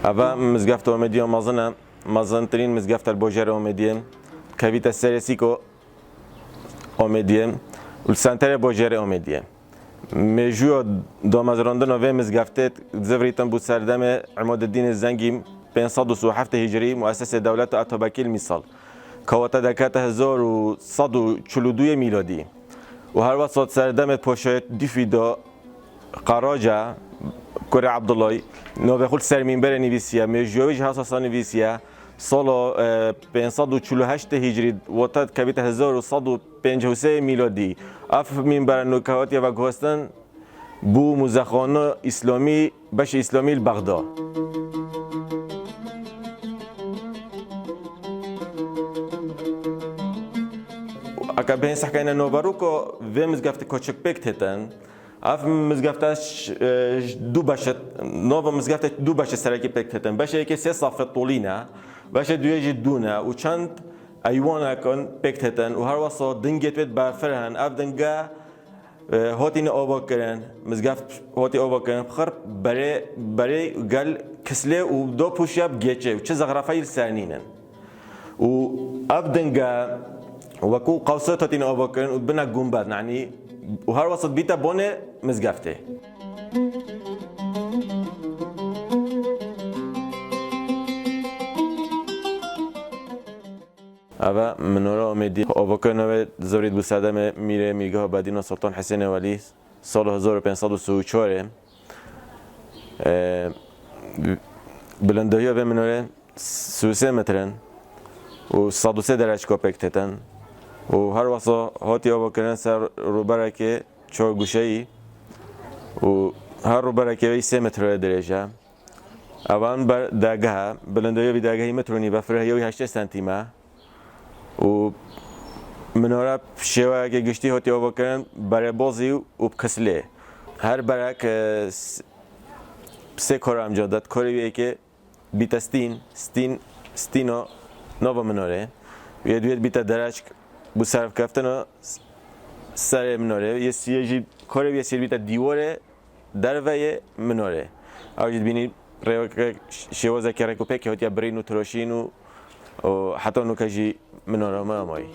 أبا مزقفت أمديم مازن ترين مزقفت البوجر أمديم كبيت السيرسيكو أمديم والسنتر بوجر أمديم مجيو دو مزراندن و مزقفتت زفريتن بود سردم عماد الدين الزنگي 507 هجري مؤسسة دولة أتوباكي المثال كواتا دكات 1142 ميلادي وهر وقت سردم پوشت دیفیدا قراجه کره عبدالله نوبه خود سرمینبر نویسیه مجیویج حساسا نویسیه سال 548 هجری وقت کبیت 1153 میلادی اف منبر نکهاتی و گوستن بو مزخانه اسلامی بش اسلامی بغداد اگر به این سحکین نوبروکو و مزگفت کوچک پکت هستن اف مزگفتش دو باشد نو مزگفت دو باشه سرکی پکت هستن باشه که سه صفحه طولینه باشه دوی جدونه و چند ایوان کن پکت هستن و هر واسه دنگت بید برفرهن اف دنگه هاتین آوا کردن مزگفت هاتی آوا کردن خرب برای گل کسله و دو پوشیاب گیچه و چه زغرافی سرنینن و اف دنگه وكو قوسات هاتين أباكرن وبنا جنبات يعني وهر وسط بيتا بونه مزقفته أبا منورا أمدي أباكرن و زوريد بسادم ميره ميرگاه بدينا سلطان حسين ولي سال 1534 بلندهی و منوره 33 مترن و 103 درجه کوپکتن و هر وقت هاتی آوا کردن سر روبره که 4 گوشه‌ای و هر روبره که 3 متر درجه اوان بر دگه بلندی دگهی مترونی و فرهیوی 8 سانتیمه و مناره شیوه که گشتی هاتی آوا کردن برای بازی و کسله هر برک 3 کار انجام داد کاری که ستینو نو مناره و دویت بیت درج بو صرف کفتن سر مناره یه سیاجی کاری یه سیر بیت دیواره دروازه مناره آجید بینی روی شوازه که رکوپه که هاتی برینو تراشینو و حتی نکجی مناره ما مایی